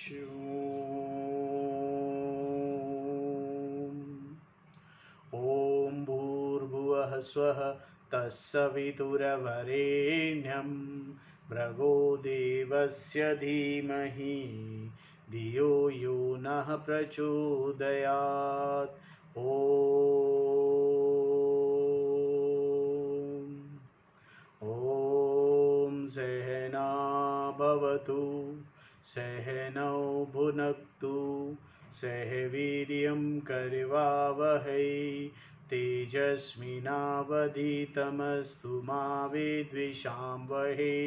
ॐ भूर्भुवः स्वः तत्सवितुर्वरेण्यं भर्गो देवस्य धीमहि धियो यो नः प्रचोदयात्। ॐ सहना भवतु सहनौ भुनक्तु सह वीर्यं करवावहै तेजस्विनावधीतमस्तु मा विद्विषावहै।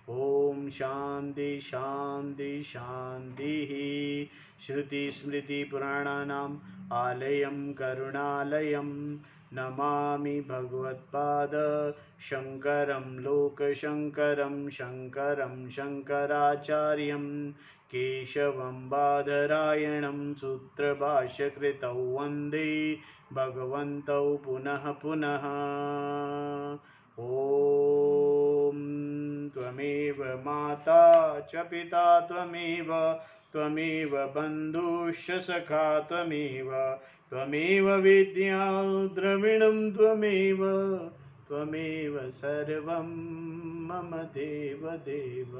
ॐ शान्ति शान्ति शान्तिः। श्रुतिस्मृतिपुराणानाम् आलयं करुणालयं नमामि भगवत्पाद शङ्करं लोकशङ्करं शङ्करं शङ्कराचार्यं केशवं बादरायणं सूत्रभाष्यकृतौ वन्दे भगवन्तौ पुनः पुनः। ॐ त्वमेव माता च पिता त्वमेव त्वमेव बन्धुश्च सखा त्वमेव विद्या द्रविणं त्वमेव सर्वं मम देव देव।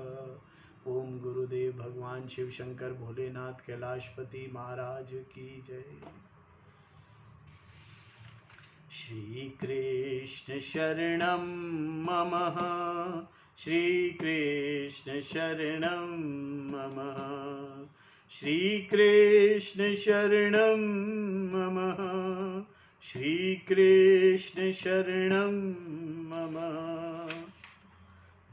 ओम गुरुदेव भगवान शिव शंकर भोलेनाथ कैलाशपति महाराज की जय। श्री कृष्ण शरणं मम श्री कृष्ण शरणं मम श्री कृष्ण शरणं मम श्री कृष्ण शरणं मम।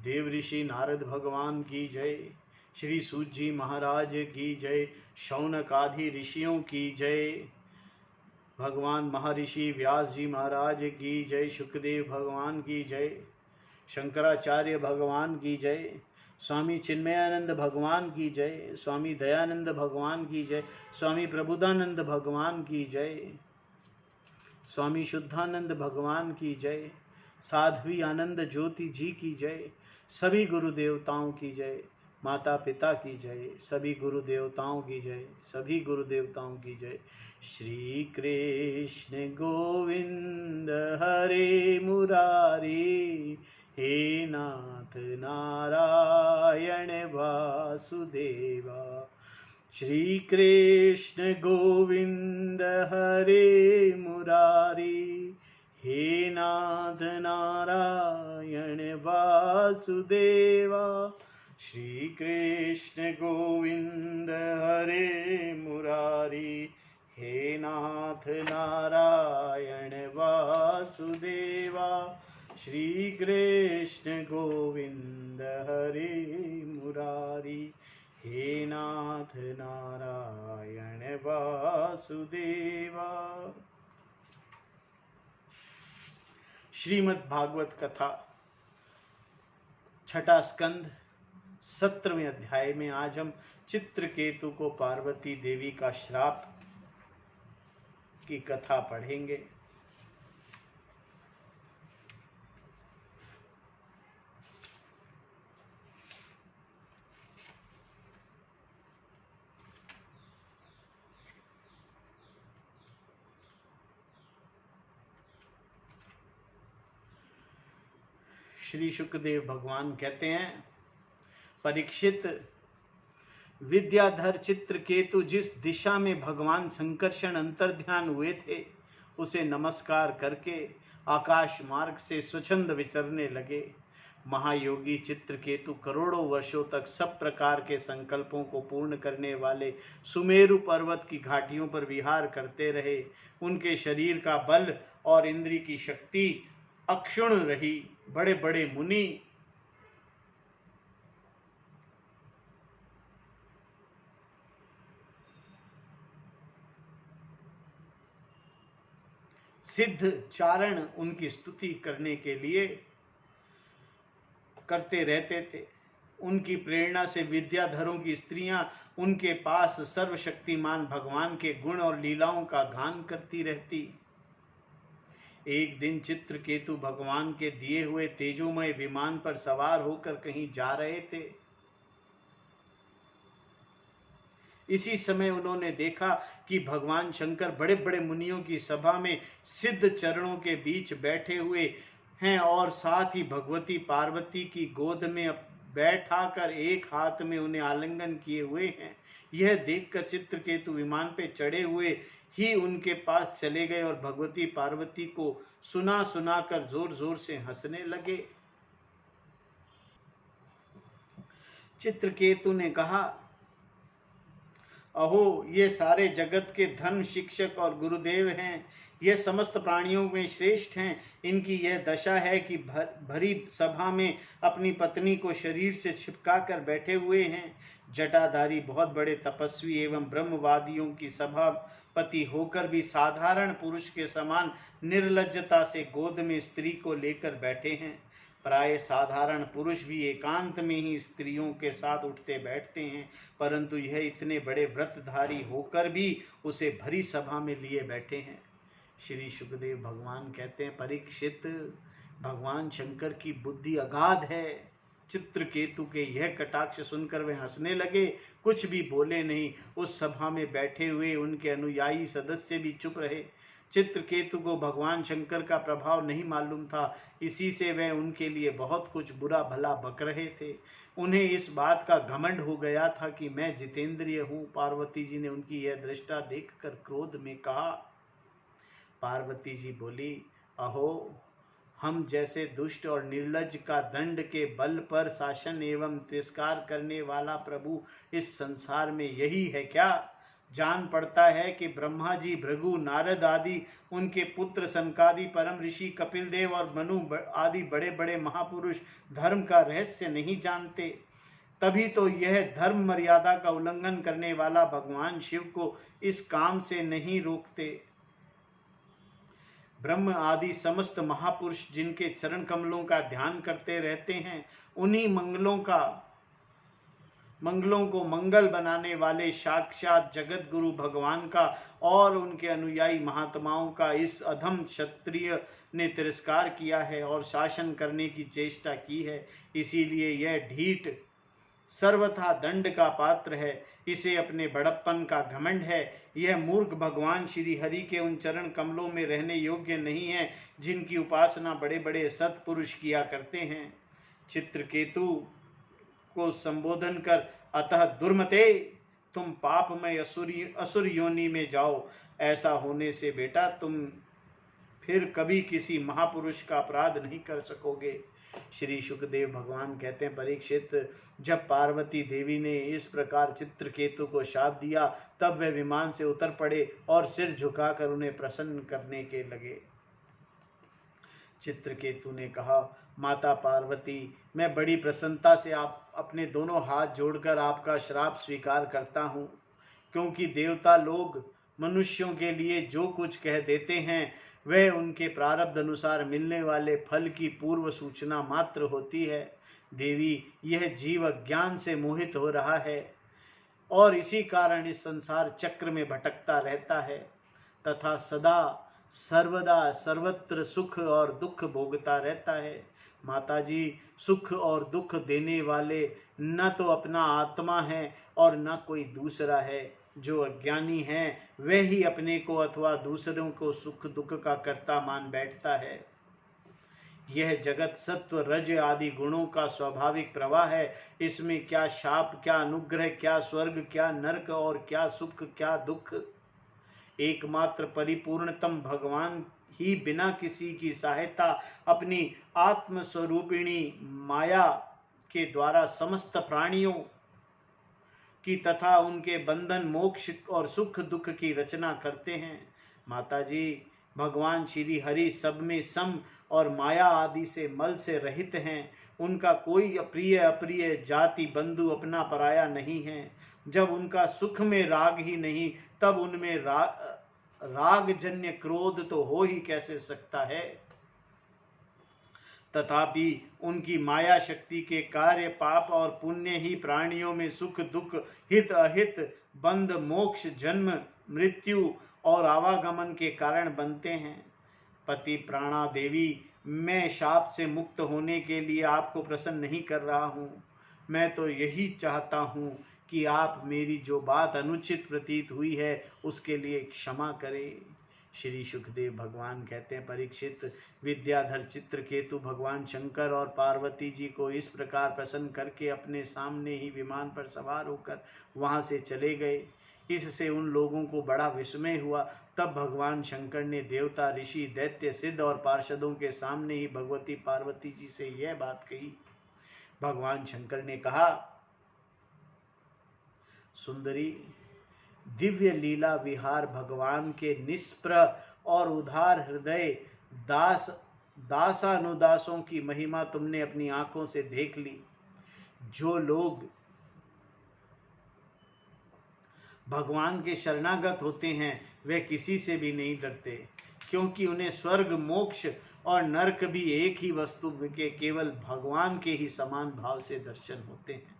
देव ऋषि नारद भगवान की जय, श्री सूत जी महाराज की जय, शौनक आदि ऋषियों की जय, भगवान महर्षि व्यास जी महाराज की जय, शुकदेव भगवान की जय, शंकराचार्य भगवान की जय, स्वामी चिन्मयानंद भगवान की जय, स्वामी दयानंद भगवान की जय, स्वामी प्रबुद्धानंद भगवान की जय, स्वामी शुद्धानंद भगवान की जय, साध्वी आनंद ज्योति जी की जय, सभी गुरु देवताओं की जय, माता पिता की जय, सभी गुरु देवताओं की जय, सभी गुरु देवताओं की जय। श्री कृष्ण गोविंद हरे मुरारी हे नाथ नारायण वासुदेवा। श्री कृष्ण गोविंद हरे मुरारी हे नाथ नारायण वासुदेवा। श्री कृष्ण गोविंद हरे मुरारी हे नाथ नारायण वासुदेवा। श्री कृष्ण गोविंद हरे मुरारी हे नाथ नारायण वासुदेवा। श्रीमद् भागवत कथा छठा स्कंद 17वें अध्याय में आज हम चित्रकेतु को पार्वती देवी का श्राप की कथा पढ़ेंगे। श्री शुकदेव भगवान कहते हैं, परीक्षित, विद्याधर चित्रकेतु जिस दिशा में भगवान संकर्षण अंतर्ध्यान हुए थे उसे नमस्कार करके आकाश मार्ग से स्वच्छंद विचरने लगे। महायोगी चित्रकेतु करोड़ों वर्षों तक सब प्रकार के संकल्पों को पूर्ण करने वाले सुमेरु पर्वत की घाटियों पर विहार करते रहे। उनके शरीर का बल और इंद्रिय की शक्ति अक्षुण रही। बड़े बड़े मुनि सिद्ध चारण उनकी स्तुति करने के लिए करते रहते थे। उनकी प्रेरणा से विद्याधरों की स्त्रियां उनके पास सर्वशक्तिमान भगवान के गुण और लीलाओं का गान करती रहती। एक दिन चित्रकेतु भगवान के दिए हुए तेजोमय विमान पर सवार होकर कहीं जा रहे थे। इसी समय उन्होंने देखा कि भगवान शंकर बड़े बड़े मुनियों की सभा में सिद्ध चरणों के बीच बैठे हुए हैं और साथ ही भगवती पार्वती की गोद में बैठाकर एक हाथ में उन्हें आलिंगन किए हुए हैं। यह देखकर चित्रकेतु विमान पे चढ़े हुए ही उनके पास चले गए और भगवती पार्वती को सुना सुना कर जोर जोर से हंसने लगे। चित्रकेतु ने कहा, अहो, ये सारे जगत के धर्म शिक्षक और गुरुदेव हैं, ये समस्त प्राणियों में श्रेष्ठ हैं। इनकी यह दशा है कि भरी सभा में अपनी पत्नी को शरीर से छिपका कर बैठे हुए हैं। जटाधारी बहुत बड़े तपस्वी एवं ब्रह्मवादियों की सभापति होकर भी साधारण पुरुष के समान निर्लज्जता से गोद में स्त्री को लेकर बैठे हैं। प्राय साधारण पुरुष भी एकांत में ही स्त्रियों के साथ उठते बैठते हैं, परंतु यह इतने बड़े व्रतधारी होकर भी उसे भरी सभा में लिए बैठे हैं। श्री सुखदेव भगवान कहते हैं, परीक्षित, भगवान शंकर की बुद्धि अगाध है। चित्रकेतु के यह कटाक्ष सुनकर वे हंसने लगे, कुछ भी बोले नहीं। उस सभा में बैठे हुए उनके अनुयायी सदस्य भी चुप रहे। चित्रकेतु को भगवान शंकर का प्रभाव नहीं मालूम था, इसी से वे उनके लिए बहुत कुछ बुरा भला बक रहे थे। उन्हें इस बात का घमंड हो गया था कि मैं जितेंद्रिय हूँ। पार्वती जी ने उनकी यह दृष्टा देखकर क्रोध में कहा। पार्वती जी बोली, अहो, हम जैसे दुष्ट और निर्लज्ज का दंड के बल पर शासन एवं तिरस्कार करने वाला प्रभु इस संसार में यही है क्या? जान पड़ता है कि ब्रह्मा जी, भृगु, नारद आदि उनके पुत्र सनकादि, परम ऋषि कपिल देव और मनु आदि बड़े बड़े महापुरुष धर्म का रहस्य नहीं जानते। तभी तो यह धर्म मर्यादा का उल्लंघन करने वाला भगवान शिव को इस काम से नहीं रोकते। ब्रह्म आदि समस्त महापुरुष जिनके चरण कमलों का ध्यान करते रहते हैं, उन्हीं मंगलों को मंगल बनाने वाले साक्षात जगत गुरु भगवान का और उनके अनुयायी महात्माओं का इस अधम क्षत्रिय ने तिरस्कार किया है और शासन करने की चेष्टा की है। इसीलिए यह ढीठ सर्वथा दंड का पात्र है। इसे अपने बड़प्पन का घमंड है। यह मूर्ख भगवान श्री हरि के उन चरण कमलों में रहने योग्य नहीं है जिनकी उपासना बड़े बड़े सत्पुरुष किया करते हैं। चित्रकेतु को संबोधन कर, अतः दुर्मते, तुम पापमय असुर योनि में जाओ। ऐसा होने से बेटा तुम फिर कभी किसी महापुरुष का अपराध नहीं कर सकोगे। श्री सुखदेव भगवान कहते हैं, परीक्षित, जब पार्वती देवी ने इस प्रकार चित्रकेतु को शाप दिया, तब वे विमान से उतर पड़े और सिर झुकाकर उन्हें प्रसन्न करने के लगे। चित्रकेतु ने कहा, माता पार्वती, मैं बड़ी प्रसन्नता से आप अपने दोनों हाथ जोड़कर आपका श्राप स्वीकार करता हूँ, क्योंकि देवता लोग मनुष्यों के लिए जो कुछ कह देते हैं वह उनके प्रारब्ध अनुसार मिलने वाले फल की पूर्व सूचना मात्र होती है। देवी, यह जीव अज्ञान से मोहित हो रहा है और इसी कारण इस संसार चक्र में भटकता रहता है तथा सदा सर्वदा सर्वत्र सुख और दुख भोगता रहता है। माताजी, सुख और दुख देने वाले न तो अपना आत्मा है और न कोई दूसरा है। जो अज्ञानी है वह ही अपने को अथवा दूसरों को सुख दुख का कर्ता मान बैठता है। यह जगत सत्व रज आदि गुणों का स्वाभाविक प्रवाह है। इसमें क्या शाप, क्या अनुग्रह, क्या स्वर्ग, क्या नरक और क्या सुख, क्या दुख। एकमात्र परिपूर्णतम भगवान ही बिना किसी की सहायता अपनी आत्मस्वरूपिणी माया के द्वारा समस्त प्राणियों की तथा उनके बंधन, मोक्ष और सुख दुख की रचना करते हैं। माताजी, भगवान श्री हरि सब में सम और माया आदि से मल से रहित हैं। उनका कोई अप्रिय अप्रिय जाति बंधु अपना पराया नहीं है। जब उनका सुख में राग ही नहीं, तब उनमें रागजन्य क्रोध तो हो ही कैसे सकता है। तथापि उनकी माया शक्ति के कार्य पाप और पुण्य ही प्राणियों में सुख दुख, हित अहित, बंध मोक्ष, जन्म मृत्यु और आवागमन के कारण बनते हैं। पति प्राणा देवी, मैं शाप से मुक्त होने के लिए आपको प्रसन्न नहीं कर रहा हूँ। मैं तो यही चाहता हूँ कि आप मेरी जो बात अनुचित प्रतीत हुई है उसके लिए क्षमा करें। श्री सुखदेव भगवान कहते हैं, परीक्षित, विद्याधर चित्रकेतु भगवान शंकर और पार्वती जी को इस प्रकार प्रसन्न करके अपने सामने ही विमान पर सवार होकर वहां से चले गए। इससे उन लोगों को बड़ा विस्मय हुआ। तब भगवान शंकर ने देवता, ऋषि, दैत्य, सिद्ध और पार्षदों के सामने ही भगवती पार्वती जी से यह बात कही। भगवान शंकर ने कहा, सुंदरी, दिव्य लीला विहार भगवान के निष्प्रह और उदार हृदय दासानुदासों की महिमा तुमने अपनी आंखों से देख ली। जो लोग भगवान के शरणागत होते हैं वे किसी से भी नहीं डरते, क्योंकि उन्हें स्वर्ग, मोक्ष और नरक भी एक ही वस्तु के केवल भगवान के ही समान भाव से दर्शन होते हैं।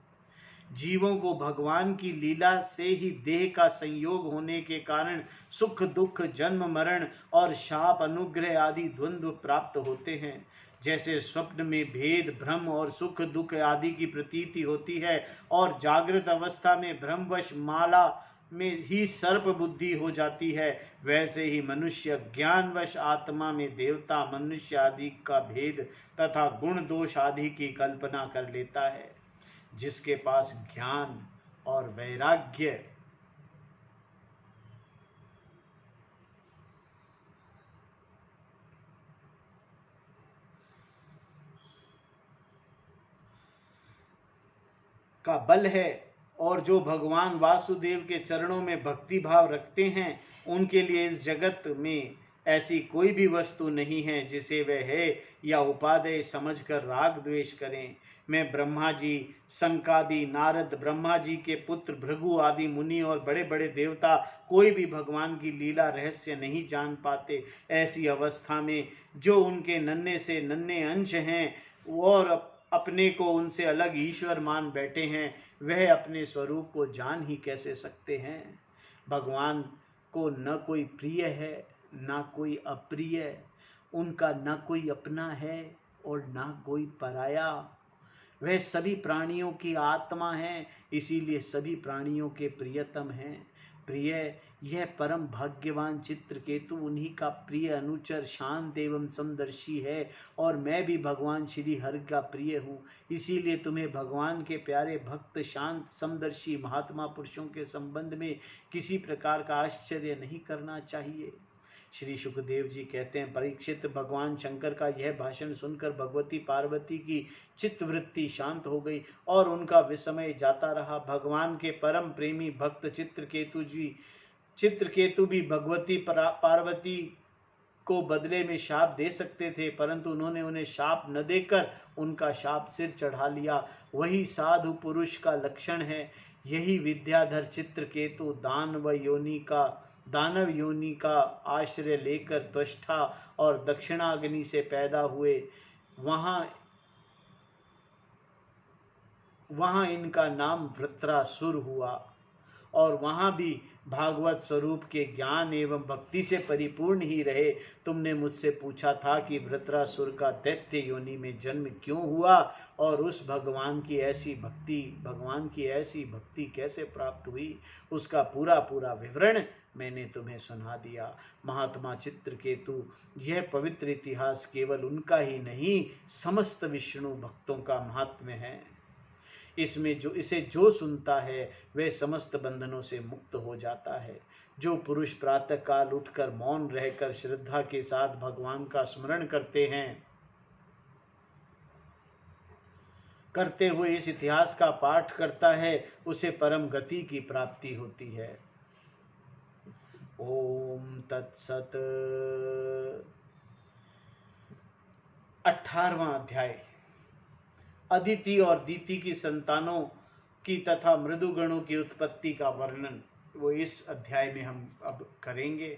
जीवों को भगवान की लीला से ही देह का संयोग होने के कारण सुख दुख, जन्म मरण और शाप, अनुग्रह आदि द्वंद्व प्राप्त होते हैं। जैसे स्वप्न में भेद, भ्रम और सुख दुख आदि की प्रतीति होती है और जागृत अवस्था में भ्रमवश माला में ही सर्प बुद्धि हो जाती है, वैसे ही मनुष्य ज्ञानवश आत्मा में देवता, मनुष्य आदि का भेद तथा गुण दोष आदि की कल्पना कर लेता है। जिसके पास ज्ञान और वैराग्य का बल है और जो भगवान वासुदेव के चरणों में भक्ति भाव रखते हैं, उनके लिए इस जगत में ऐसी कोई भी वस्तु नहीं है जिसे वे है या उपादेय समझकर राग द्वेष करें। मैं ब्रह्मा जी, संकादि, नारद, ब्रह्मा जी के पुत्र भृगु आदि मुनि और बड़े बड़े देवता कोई भी भगवान की लीला रहस्य नहीं जान पाते। ऐसी अवस्था में जो उनके नन्हे से नन्हे अंश हैं और अपने को उनसे अलग ईश्वर मान बैठे हैं, वह अपने स्वरूप को जान ही कैसे सकते हैं। भगवान को न कोई प्रिय है ना कोई अप्रिय, उनका ना कोई अपना है और ना कोई पराया। वह सभी प्राणियों की आत्मा है, इसीलिए सभी प्राणियों के प्रियतम हैं। प्रिय, यह परम भाग्यवान चित्रकेतु उन्हीं का प्रिय अनुचर, शांत एवं समदर्शी है और मैं भी भगवान श्री हरि का प्रिय हूँ। इसीलिए तुम्हें भगवान के प्यारे भक्त, शांत, समदर्शी महात्मा पुरुषों के संबंध में किसी प्रकार का आश्चर्य नहीं करना चाहिए। श्री सुखदेव जी कहते हैं, परीक्षित, भगवान शंकर का यह भाषण सुनकर भगवती पार्वती की चित्तवृत्ति शांत हो गई और उनका विस्मय जाता रहा। भगवान के परम प्रेमी भक्त चित्रकेतु भी भगवती पार्वती को बदले में शाप दे सकते थे, परंतु उन्होंने उन्हें शाप न देकर उनका शाप सिर चढ़ा लिया। वही साधु पुरुष का लक्षण है। यही विद्याधर चित्रकेतु दानव योनि का आश्रय लेकर त्वष्टा और दक्षिणाग्नि से पैदा हुए। वहां इनका नाम वृत्रासुर हुआ और वहां भी भागवत स्वरूप के ज्ञान एवं भक्ति से परिपूर्ण ही रहे। तुमने मुझसे पूछा था कि वृत्रासुर का दैत्य योनि में जन्म क्यों हुआ और उस भगवान की ऐसी भक्ति कैसे प्राप्त हुई। उसका पूरा विवरण मैंने तुम्हें सुना दिया। महात्मा चित्रकेतु, यह पवित्र इतिहास केवल उनका ही नहीं, समस्त विष्णु भक्तों का महात्म्य है। इसे जो सुनता है वह समस्त बंधनों से मुक्त हो जाता है। जो पुरुष प्रातः काल उठकर मौन रहकर श्रद्धा के साथ भगवान का स्मरण करते हुए इस इतिहास का पाठ करता है, उसे परम गति की प्राप्ति होती है। ओम तत्सत। 18वां अध्याय, अदिति और दीति की संतानों की तथा मृदुगणों की उत्पत्ति का वर्णन, वो इस अध्याय में हम अब करेंगे।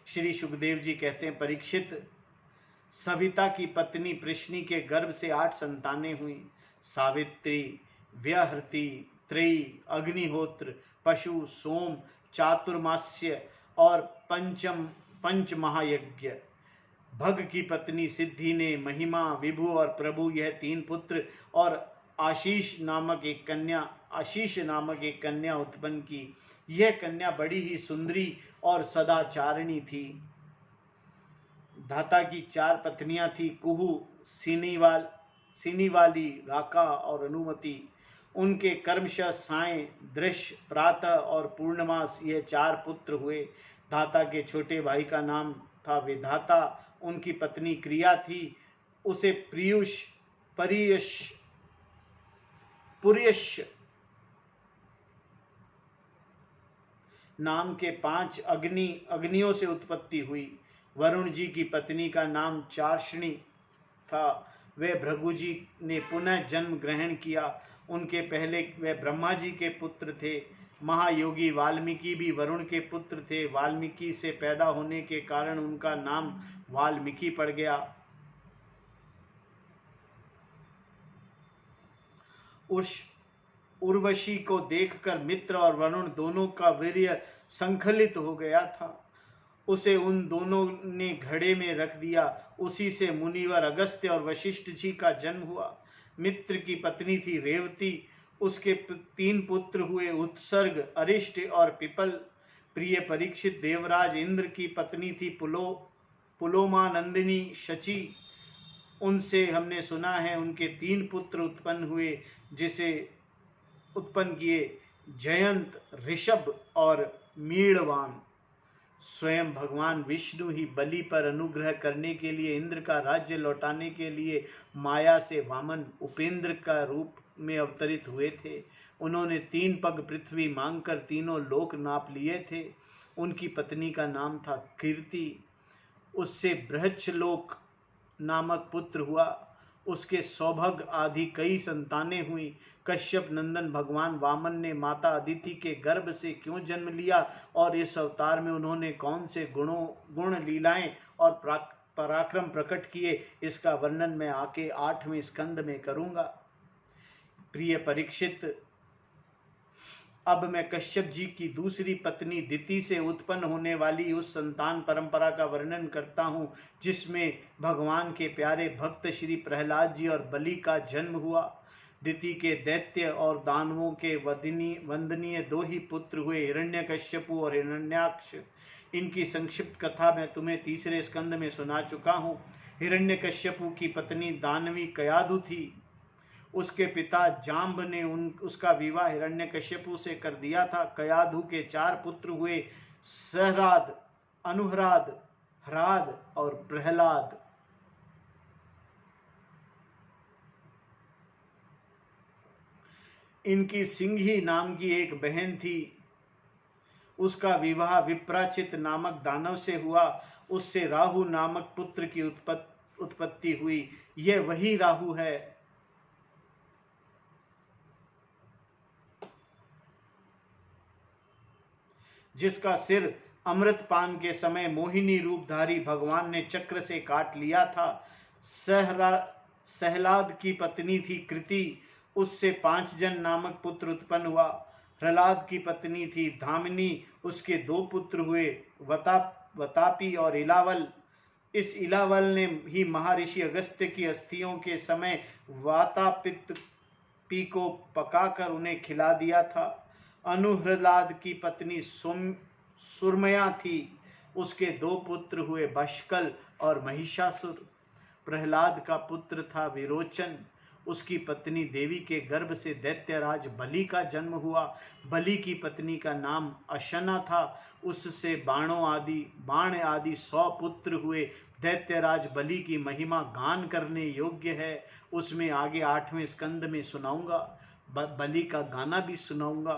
श्री सुखदेव जी कहते हैं, परीक्षित, सविता की पत्नी प्रश्नि के गर्भ से 8 संतानें हुई। सावित्री, व्यहृति, त्रेयी, अग्निहोत्र, पशु, सोम, चातुर्मास्य और पंच महायज्ञ। भग की पत्नी सिद्धि ने महिमा, विभु और प्रभु, यह 3 पुत्र और आशीष नामक एक कन्या उत्पन्न की। यह कन्या बड़ी ही सुंदरी और सदाचारिणी थी। धाता की 4 पत्नियां थी, कुहू, सीनीवाली, राका और अनुमति। उनके कर्मशः साय, दृश्य, प्रातः और पूर्णमास ये 4 पुत्र हुए। धाता के छोटे भाई का नाम था विधाता। उनकी पत्नी क्रिया थी, उसे पुर्यश नाम के 5 अग्नियों से उत्पत्ति हुई। वरुण जी की पत्नी का नाम चार्षणी था। वे भृगु जी ने पुनः जन्म ग्रहण किया। उनके पहले वे ब्रह्मा जी के पुत्र थे। महायोगी वाल्मीकि भी वरुण के पुत्र थे। वाल्मीकि से पैदा होने के कारण उनका नाम वाल्मीकि पड़ गया। उर्वशी को देखकर मित्र और वरुण दोनों का वीर्य संखलित हो गया था। उसे उन दोनों ने घड़े में रख दिया। उसी से मुनिवर अगस्त्य और वशिष्ठ जी का जन्म हुआ। मित्र की पत्नी थी रेवती। उसके 3 पुत्र हुए, उत्सर्ग, अरिष्ट और पिपल। प्रिय परीक्षित देवराज इंद्र की पत्नी थी पुलोमानंदिनी शची। उनसे हमने सुना है उनके 3 पुत्र उत्पन्न हुए, जिसे उत्पन्न किए जयंत, ऋषभ और मीड़वान। स्वयं भगवान विष्णु ही बलि पर अनुग्रह करने के लिए, इंद्र का राज्य लौटाने के लिए माया से वामन उपेंद्र का रूप में अवतरित हुए थे। उन्होंने 3 पग पृथ्वी मांगकर तीनों लोक नाप लिए थे। उनकी पत्नी का नाम था कीर्ति। उससे बृहच्छलोक नामक पुत्र हुआ। उसके सौभग आदि कई संतानें हुई। कश्यप नंदन भगवान वामन ने माता अदिति के गर्भ से क्यों जन्म लिया और इस अवतार में उन्होंने कौन से गुण लीलाएं और पराक्रम प्रकट किए, इसका वर्णन मैं आके 8वें स्कंद में करूंगा। प्रिय परीक्षित, अब मैं कश्यप जी की दूसरी पत्नी दिति से उत्पन्न होने वाली उस संतान परंपरा का वर्णन करता हूँ, जिसमें भगवान के प्यारे भक्त श्री प्रहलाद जी और बलि का जन्म हुआ। दिति के दैत्य और दानवों के वंदनीय 2 ही पुत्र हुए, हिरण्यकश्यपु और हिरण्याक्ष। इनकी संक्षिप्त कथा मैं तुम्हें 3रे स्कंद में सुना चुका हूँ। हिरण्यकश्यपु की पत्नी दानवी कयाधु थी। उसके पिता जाम्ब ने उसका विवाह हिरण्यकश्यपु से कर दिया था। कयाधु के 4 पुत्र हुए, सहराद, अनुहराद, हराद और प्रहलाद। इनकी सिंघी नाम की एक बहन थी। उसका विवाह विप्राचित नामक दानव से हुआ। उससे राहु नामक पुत्र की उत्पत्ति हुई। यह वही राहु है जिसका सिर अमृतपान के समय मोहिनी रूपधारी भगवान ने चक्र से काट लिया था। सहलाद की पत्नी थी कृति। उससे 5 जन नामक पुत्र उत्पन्न हुआ। प्रहलाद की पत्नी थी धामिनी। उसके 2 पुत्र हुए, वतापी और इलावल। इस इलावल ने ही महर्षि अगस्त्य की अस्थियों के समय वातापित्त को पकाकर उन्हें खिला दिया था। अनुहृलाद की पत्नी सुरमया थी। उसके 2 पुत्र हुए, बशकल और महिषासुर। प्रहलाद का पुत्र था विरोचन। उसकी पत्नी देवी के गर्भ से दैत्यराज बलि का जन्म हुआ। बलि की पत्नी का नाम अशना था। उससे बाण आदि 100 पुत्र हुए। दैत्यराज बलि की महिमा गान करने योग्य है। उसमें आगे 8वें स्कंद में सुनाऊंगा। बलि का गाना भी सुनाऊंगा।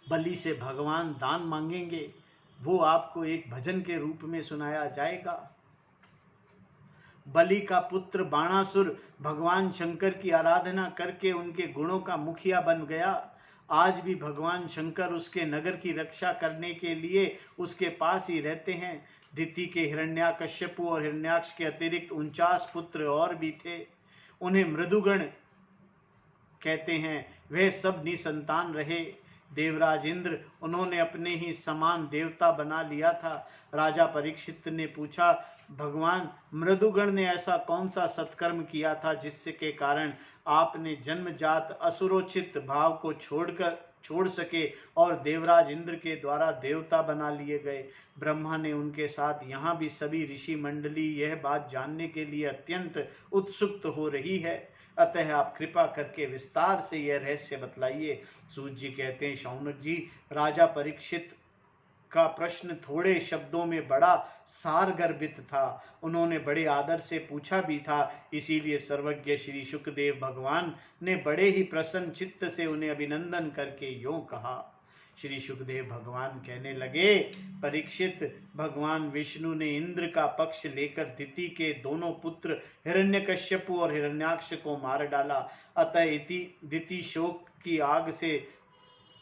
बलि से भगवान दान मांगेंगे, वो आपको एक भजन के रूप में सुनाया जाएगा। बलि का पुत्र बाणासुर भगवान शंकर की आराधना करके उनके गुणों का मुखिया बन गया। आज भी भगवान शंकर उसके नगर की रक्षा करने के लिए उसके पास ही रहते हैं। दिति के हिरण्याकश्यपु और हिरण्याक्ष के अतिरिक्त 49 पुत्र और भी थे। उन्हें मृदुगण कहते हैं। वे सब निसंतान रहे। देवराज इंद्र उन्होंने अपने ही समान देवता बना लिया था। राजा परीक्षित ने पूछा, भगवान, मृदुगण ने ऐसा कौन सा सत्कर्म किया था जिससे के कारण आपने जन्मजात असुरोचित भाव को छोड़ सके और देवराज इंद्र के द्वारा देवता बना लिए गए। ब्रह्मा ने उनके साथ यहाँ भी सभी ऋषि मंडली यह बात जानने के लिए अत्यंत उत्सुक हो रही है, अतः आप कृपा करके विस्तार से यह रहस्य बतलाइए। सूत जी कहते हैं, शौनक जी, राजा परीक्षित का प्रश्न थोड़े शब्दों में बड़ा सारगर्भित था। उन्होंने बड़े आदर से पूछा भी था, इसीलिए सर्वज्ञ श्री शुकदेव भगवान ने बड़े ही प्रसन्न चित्त से उन्हें अभिनंदन करके यों कहा। श्री शुकदेव भगवान कहने लगे, परीक्षित, भगवान विष्णु ने इंद्र का पक्ष लेकर दिति के दोनों पुत्र हिरण्यकश्यपु और हिरण्याक्ष को मार डाला। अतः दिति शोक की आग से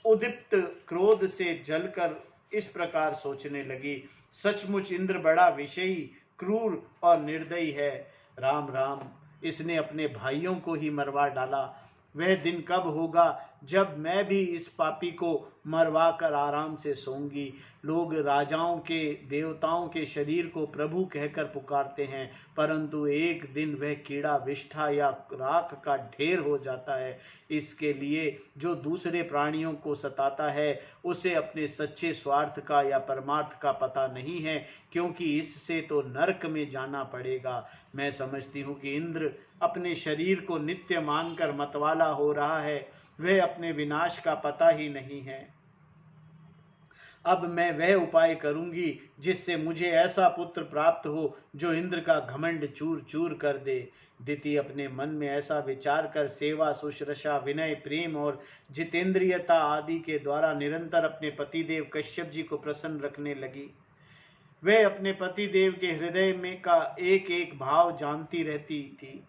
उदीप्त क्रोध से जलकर इस प्रकार सोचने लगी, सचमुच इंद्र बड़ा विषयी, क्रूर और निर्दयी है। राम राम, इसने अपने भाइयों को ही मरवा डाला। वह दिन कब होगा जब मैं भी इस पापी को मरवा कर आराम से सोऊंगी। लोग राजाओं के, देवताओं के शरीर को प्रभु कहकर पुकारते हैं, परंतु एक दिन वह कीड़ा, विष्ठा या राख का ढेर हो जाता है। इसके लिए जो दूसरे प्राणियों को सताता है उसे अपने सच्चे स्वार्थ का या परमार्थ का पता नहीं है, क्योंकि इससे तो नरक में जाना पड़ेगा। मैं समझती हूँ कि इंद्र अपने शरीर को नित्य मानकर मतवाला हो रहा है, वह अपने विनाश का पता ही नहीं है। अब मैं वह उपाय करूंगी जिससे मुझे ऐसा पुत्र प्राप्त हो जो इंद्र का घमंड चूर चूर कर दे। दिति अपने मन में ऐसा विचार कर सेवा, शुश्रूषा, विनय, प्रेम और जितेंद्रियता आदि के द्वारा निरंतर अपने पतिदेव कश्यप जी को प्रसन्न रखने लगी। वह अपने पतिदेव के हृदय में का एक एक भाव जानती रहती थी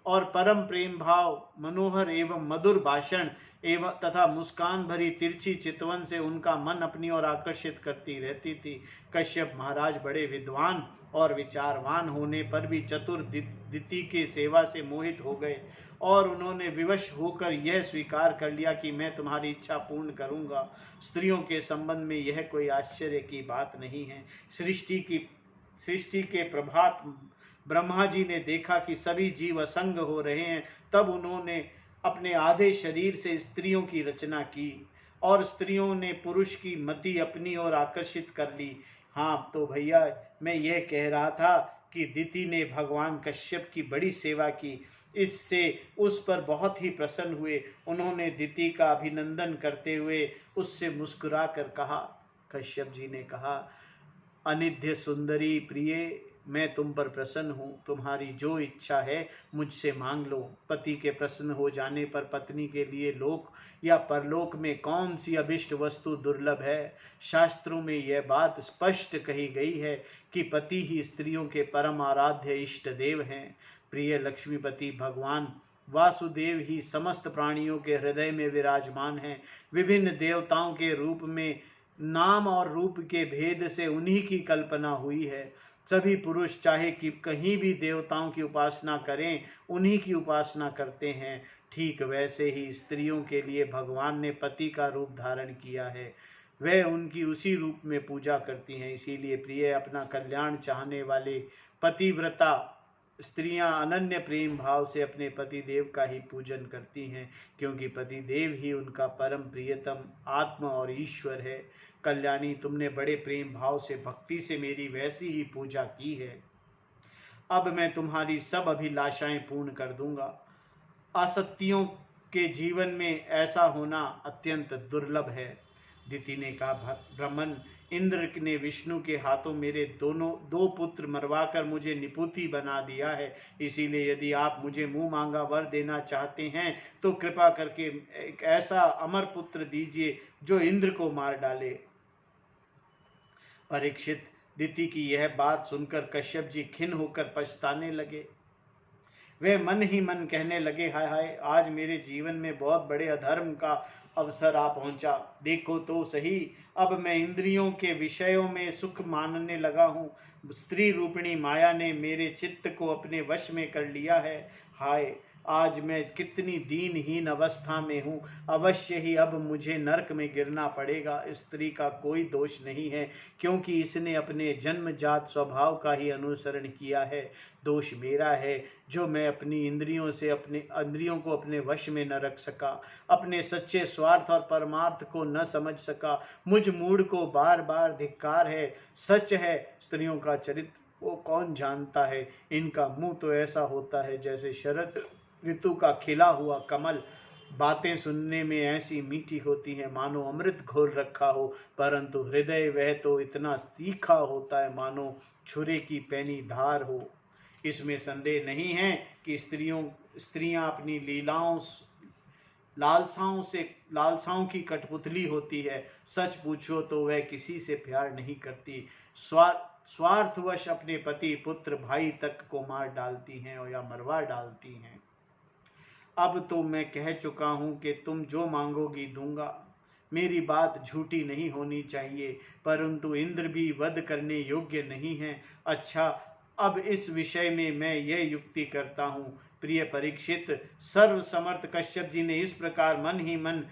और परम प्रेम भाव, मनोहर एवं मधुर भाषण एवं तथा मुस्कान भरी तिरछी चितवन से उनका मन अपनी ओर आकर्षित करती रहती थी। कश्यप महाराज बड़े विद्वान और विचारवान होने पर भी चतुर दिति के सेवा से मोहित हो गए और उन्होंने विवश होकर यह स्वीकार कर लिया कि मैं तुम्हारी इच्छा पूर्ण करूंगा। स्त्रियों के संबंध में यह कोई आश्चर्य की बात नहीं है। सृष्टि के प्रभात ब्रह्मा जी ने देखा कि सभी जीव असंग हो रहे हैं, तब उन्होंने अपने आधे शरीर से स्त्रियों की रचना की और स्त्रियों ने पुरुष की मति अपनी ओर आकर्षित कर ली। हाँ तो भैया, मैं यह कह रहा था कि दिति ने भगवान कश्यप की बड़ी सेवा की, इससे उस पर बहुत ही प्रसन्न हुए। उन्होंने दिति का अभिनंदन करते हुए उससे मुस्कुरा कर कहा, कश्यप जी ने कहा, अनिध्य सुंदरी प्रिय, मैं तुम पर प्रसन्न हूँ, तुम्हारी जो इच्छा है मुझसे मांग लो। पति के प्रसन्न हो जाने पर पत्नी के लिए लोक या परलोक में कौन सी अभिष्ट वस्तु दुर्लभ है। शास्त्रों में यह बात स्पष्ट कही गई है कि पति ही स्त्रियों के परम आराध्य इष्ट देव हैं। प्रिय लक्ष्मीपति भगवान वासुदेव ही समस्त प्राणियों के हृदय में विराजमान हैं। विभिन्न देवताओं के रूप में नाम और रूप के भेद से उन्हीं की कल्पना हुई है। सभी पुरुष चाहे कि कहीं भी देवताओं की उपासना करें, उन्हीं की उपासना करते हैं। ठीक वैसे ही स्त्रियों के लिए भगवान ने पति का रूप धारण किया है, वह उनकी उसी रूप में पूजा करती हैं। इसीलिए प्रिय, अपना कल्याण चाहने वाले पतिव्रता स्त्रियां अनन्य प्रेम भाव से अपने पतिदेव का ही पूजन करती हैं, क्योंकि पतिदेव ही उनका परम प्रियतम आत्मा और ईश्वर है। कल्याणी, तुमने बड़े प्रेम भाव से भक्ति से मेरी वैसी ही पूजा की है, अब मैं तुम्हारी सब अभिलाषाएं पूर्ण कर दूंगा। असत्यों के जीवन में ऐसा होना अत्यंत दुर्लभ है। दिति ने कहा, ब्राह्मण, इंद्र ने विष्णु के हाथों मेरे दो पुत्र मरवाकर मुझे निपुति बना दिया है। इसीलिए यदि आप मुझे मुंह मांगा वर देना चाहते हैं तो कृपा करके एक ऐसा अमर पुत्र दीजिए जो इंद्र को मार डाले। परीक्षित, दिति की यह बात सुनकर कश्यप जी खिन्न होकर पछताने लगे। वे मन ही मन कहने लगे, हाय हाय, आज मेरे जीवन में बहुत बड़े अधर्म का अवसर आ पहुंचा। देखो तो सही, अब मैं इंद्रियों के विषयों में सुख मानने लगा हूँ। स्त्री रूपिणी माया ने मेरे चित्त को अपने वश में कर लिया है। हाय, आज मैं कितनी दीनहीन अवस्था में हूँ, अवश्य ही अब मुझे नरक में गिरना पड़ेगा। स्त्री का कोई दोष नहीं है, क्योंकि इसने अपने जन्मजात स्वभाव का ही अनुसरण किया है। दोष मेरा है जो मैं अपनी इंद्रियों को अपने वश में न रख सका, अपने सच्चे स्वार्थ और परमार्थ को न समझ सका। मुझ मूढ़ को बार बार धिक्कार है। सच है, स्त्रियों का चरित्र वो कौन जानता है। इनका मुंह तो ऐसा होता है जैसे शरद ऋतु का खिला हुआ कमल। बातें सुनने में ऐसी मीठी होती है मानो अमृत घोल रखा हो, परंतु हृदय वह तो इतना तीखा होता है मानो छुरे की पैनी धार हो। इसमें संदेह नहीं है कि स्त्रियां अपनी लालसाओं की कठपुतली होती है। सच पूछो तो वह किसी से प्यार नहीं करती, स्वार्थवश अपने पति, पुत्र, भाई तक को मार डालती हैं और या मरवा डालती हैं। अब तो मैं कह चुका हूं कि तुम जो मांगोगी दूंगा। मेरी बात झूठी नहीं होनी चाहिए, परंतु इंद्र भी वध करने योग्य नहीं है। अच्छा, अब इस विषय में मैं यह युक्ति करता हूँ। प्रिय परीक्षित, सर्व समर्थ कश्यप जी ने इस प्रकार मन ही मन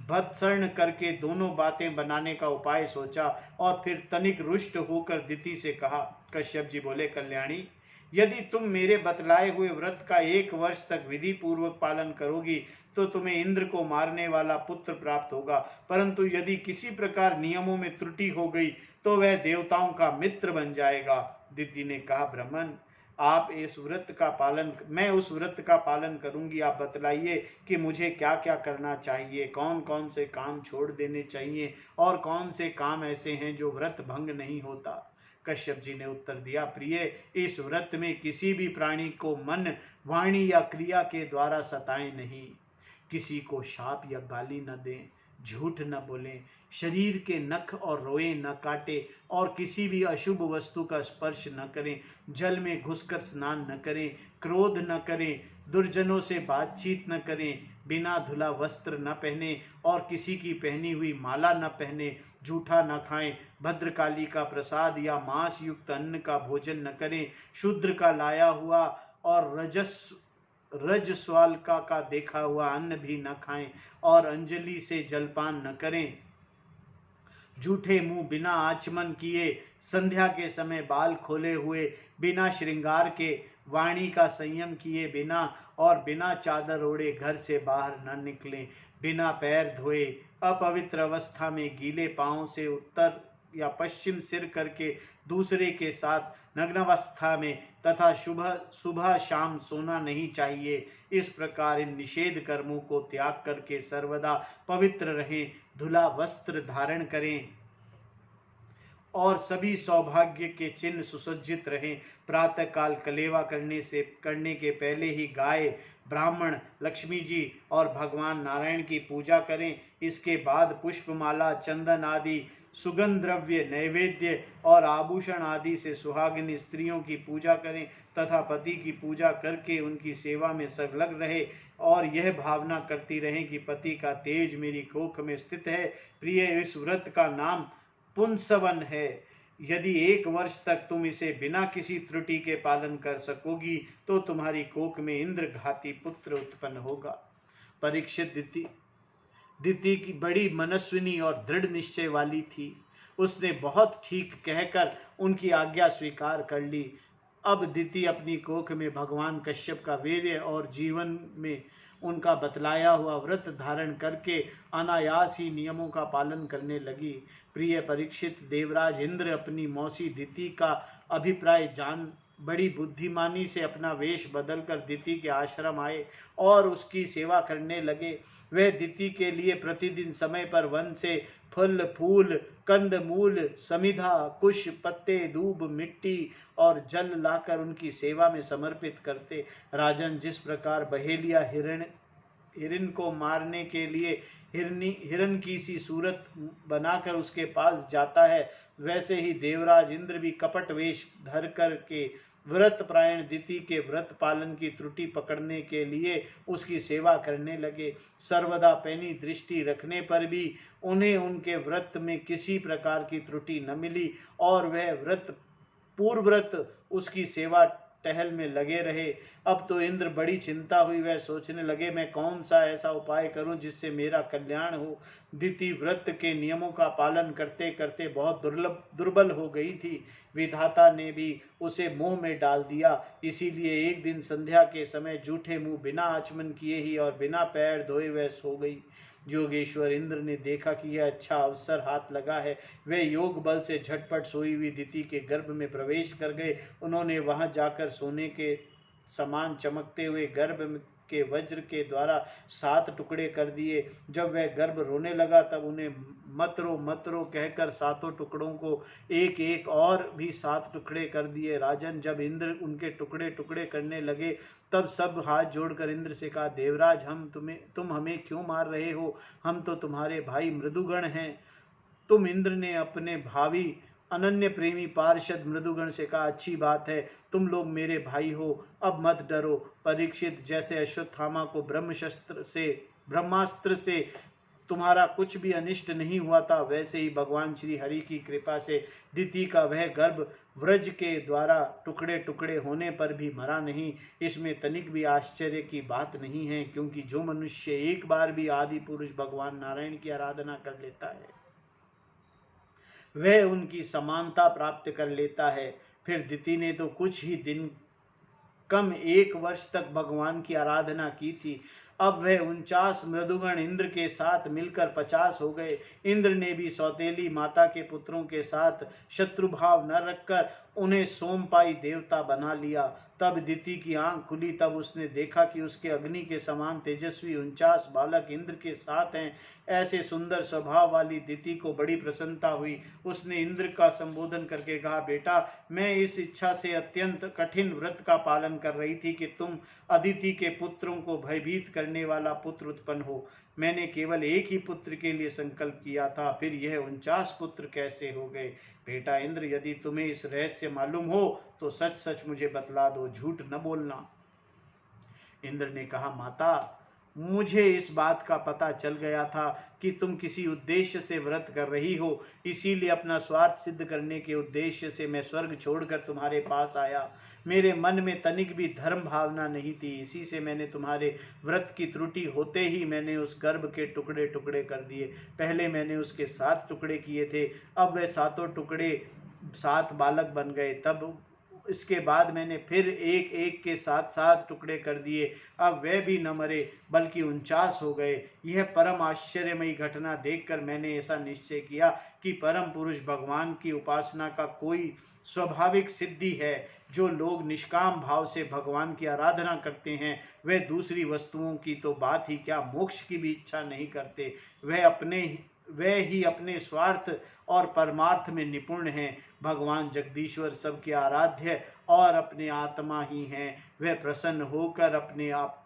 भत्सर्ण करके दोनों बातें बनाने का उपाय सोचा और फिर तनिक रुष्ट होकर दिति से कहा। कश्यप जी बोले, कल्याणी, यदि तुम मेरे बतलाए हुए व्रत का 1 वर्ष तक विधि पूर्वक पालन करोगी तो तुम्हें इंद्र को मारने वाला पुत्र प्राप्त होगा, परंतु यदि किसी प्रकार नियमों में त्रुटि हो गई तो वह देवताओं का मित्र बन जाएगा। दिति ने कहा, ब्राह्मण, मैं उस व्रत का पालन करूंगी। आप बतलाइए कि मुझे क्या क्या करना चाहिए, कौन कौन से काम छोड़ देने चाहिए और कौन से काम ऐसे हैं जो व्रत भंग नहीं होता। कश्यप जी ने उत्तर दिया, प्रिय, इस व्रत में किसी भी प्राणी को मन, वाणी या क्रिया के द्वारा सताएं नहीं। किसी को शाप या गाली न दें, झूठ न बोलें, शरीर के नख और रोए न काटे और किसी भी अशुभ वस्तु का स्पर्श न करें, जल में घुसकर स्नान न करें, क्रोध न करें, दुर्जनों से बातचीत न करें, बिना धुला वस्त्र न पहने और किसी की पहनी हुई माला न पहने, जूठा न खाएं, भद्रकाली का प्रसाद या मांस युक्त अन्न का भोजन न करें, शूद्र का लाया हुआ और रजस्वालका का देखा हुआ अन्न भी न खाएं और अंजलि से जलपान न करें। झूठे मुंह बिना आचमन किए, संध्या के समय बाल खोले हुए, बिना श्रृंगार के, वाणी का संयम किए बिना और बिना चादर ओढ़े घर से बाहर न निकलें, बिना पैर धोए, अपवित्र अवस्था में गीले पांवों से उत्तर या पश्चिम सिर करके दूसरे के साथ नग्नावस्था में तथा सुबह शाम सोना नहीं चाहिए। इस प्रकार इन निषेध कर्मों को त्याग करके सर्वदा पवित्र रहें, धुला वस्त्र धारण करें और सभी सौभाग्य के चिन्ह सुसज्जित रहें। प्रातः काल कलेवा करने के पहले ही गाय, ब्राह्मण, लक्ष्मी जी और भगवान नारायण की पूजा करें। इसके बाद पुष्पमाला, चंदन आदि सुगंध द्रव्य, नैवेद्य और आभूषण आदि से सुहागिनी स्त्रियों की पूजा करें तथा पति की पूजा करके उनकी सेवा में संलग्न रहे और यह भावना करती रहें कि पति का तेज मेरी कोख में स्थित है। प्रिय, इस व्रत का नाम पुंसवन है। यदि 1 वर्ष तक तुम इसे बिना किसी त्रुटि के पालन कर सकोगी तो तुम्हारी कोख में इंद्र घाती पुत्र उत्पन्न होगा। परीक्षित दिति की बड़ी मनस्विनी और दृढ़ निश्चय वाली थी। उसने बहुत ठीक कहकर उनकी आज्ञा स्वीकार कर ली। अब दिति अपनी कोख में भगवान कश्यप का वीर्य और जीवन में उनका बतलाया हुआ व्रत धारण करके अनायास ही नियमों का पालन करने लगी। प्रिय परीक्षित, देवराज इंद्र अपनी मौसी दिति का अभिप्राय जान बड़ी बुद्धिमानी से अपना वेश बदलकर दिति के आश्रम आए और उसकी सेवा करने लगे। वह दिति के लिए प्रतिदिन समय पर वन से फल फूल, कंद मूल, समिधा, कुश, पत्ते, दूब, मिट्टी और जल लाकर उनकी सेवा में समर्पित करते। राजन, जिस प्रकार बहेलिया हिरण को मारने के लिए हिरण की सी सूरत बनाकर उसके पास जाता है, वैसे ही देवराज इंद्र भी कपट वेश धर कर के व्रत प्रायण दिति के व्रत पालन की त्रुटि पकड़ने के लिए उसकी सेवा करने लगे। सर्वदा पैनी दृष्टि रखने पर भी उन्हें उनके व्रत में किसी प्रकार की त्रुटि न मिली और वह पूर्वव्रत उसकी सेवा टहल में लगे रहे। अब तो इंद्र बड़ी चिंता हुई। वह सोचने लगे, मैं कौन सा ऐसा उपाय करूं जिससे मेरा कल्याण हो। दिति व्रत के नियमों का पालन करते करते बहुत दुर्बल हो गई थी। विधाता ने भी उसे मोह में डाल दिया। इसीलिए एक दिन संध्या के समय जूठे मुंह बिना आचमन किए ही और बिना पैर धोए वह सो गई। योगेश्वर इंद्र ने देखा कि यह अच्छा अवसर हाथ लगा है। वे योग बल से झटपट सोई हुई दिति के गर्भ में प्रवेश कर गए। उन्होंने वहां जाकर सोने के समान चमकते हुए गर्भ के वज्र के द्वारा 7 टुकड़े कर दिए। जब वह गर्भ रोने लगा तब उन्हें मत रो कहकर 7 टुकड़ों को एक एक और भी 7 टुकड़े कर दिए। राजन, जब इंद्र उनके टुकड़े टुकड़े करने लगे तब सब हाथ जोड़कर इंद्र से कहा, देवराज, तुम हमें क्यों मार रहे हो? हम तो तुम्हारे भाई मृदुगण हैं। तुम इंद्र ने अपने भावी अनन्य प्रेमी पार्षद मृदुगण से कहा, अच्छी बात है, तुम लोग मेरे भाई हो, अब मत डरो। परीक्षित, जैसे अश्वत्थामा को ब्रह्मास्त्र से तुम्हारा कुछ भी अनिष्ट नहीं हुआ था, वैसे ही भगवान श्री हरि की कृपा से दिति का वह गर्भ व्रज के द्वारा टुकड़े टुकड़े होने पर भी मरा नहीं। इसमें तनिक भी आश्चर्य की बात नहीं है, क्योंकि जो मनुष्य एक बार भी आदि पुरुष भगवान नारायण की आराधना कर लेता है वह उनकी समानता प्राप्त कर लेता है। फिर दिति ने तो कुछ ही दिन कम 1 वर्ष तक भगवान की आराधना की थी। अब वह 49 मृदुगण इंद्र के साथ मिलकर 50 हो गए। इंद्र ने भी सौतेली माता के पुत्रों के साथ शत्रुभाव न रखकर उन्हें सोमपाई देवता बना लिया। तब दिति की आंख खुली, तब उसने देखा कि उसके अग्नि के समान तेजस्वी 49 बालक इंद्र के साथ हैं। ऐसे सुंदर स्वभाव वाली दिति को बड़ी प्रसन्नता हुई। उसने इंद्र का संबोधन करके कहा, बेटा, मैं इस इच्छा से अत्यंत कठिन व्रत का पालन कर रही थी कि तुम अदिति के पुत्रों को भयभीत करने वाला पुत्र उत्पन्न हो। मैंने केवल एक ही पुत्र के लिए संकल्प किया था, फिर यह 49 पुत्र कैसे हो गए? बेटा इंद्र, यदि तुम्हें इस रहस्य मालूम हो तो सच सच मुझे बतला दो, झूठ न बोलना। इंद्र ने कहा, माता, मुझे इस बात का पता चल गया था कि तुम किसी उद्देश्य से व्रत कर रही हो, इसीलिए अपना स्वार्थ सिद्ध करने के उद्देश्य से मैं स्वर्ग छोड़कर तुम्हारे पास आया। मेरे मन में तनिक भी धर्म भावना नहीं थी, इसी से मैंने तुम्हारे व्रत की त्रुटि होते ही मैंने उस गर्भ के टुकड़े टुकड़े कर दिए। पहले मैंने उसके 7 टुकड़े किए थे, अब वह 7 टुकड़े 7 बालक बन गए। तब इसके बाद मैंने फिर एक एक के 7 टुकड़े कर दिए, अब वे भी न मरे बल्कि 49 हो गए। यह परम आश्चर्यमयी घटना देखकर मैंने ऐसा निश्चय किया कि परम पुरुष भगवान की उपासना का कोई स्वाभाविक सिद्धि है। जो लोग निष्काम भाव से भगवान की आराधना करते हैं वे दूसरी वस्तुओं की तो बात ही क्या, मोक्ष की भी इच्छा नहीं करते। वे ही अपने स्वार्थ और परमार्थ में निपुण हैं। भगवान जगदीश्वर सबके आराध्य और अपने आत्मा ही हैं। वे प्रसन्न होकर अपने आप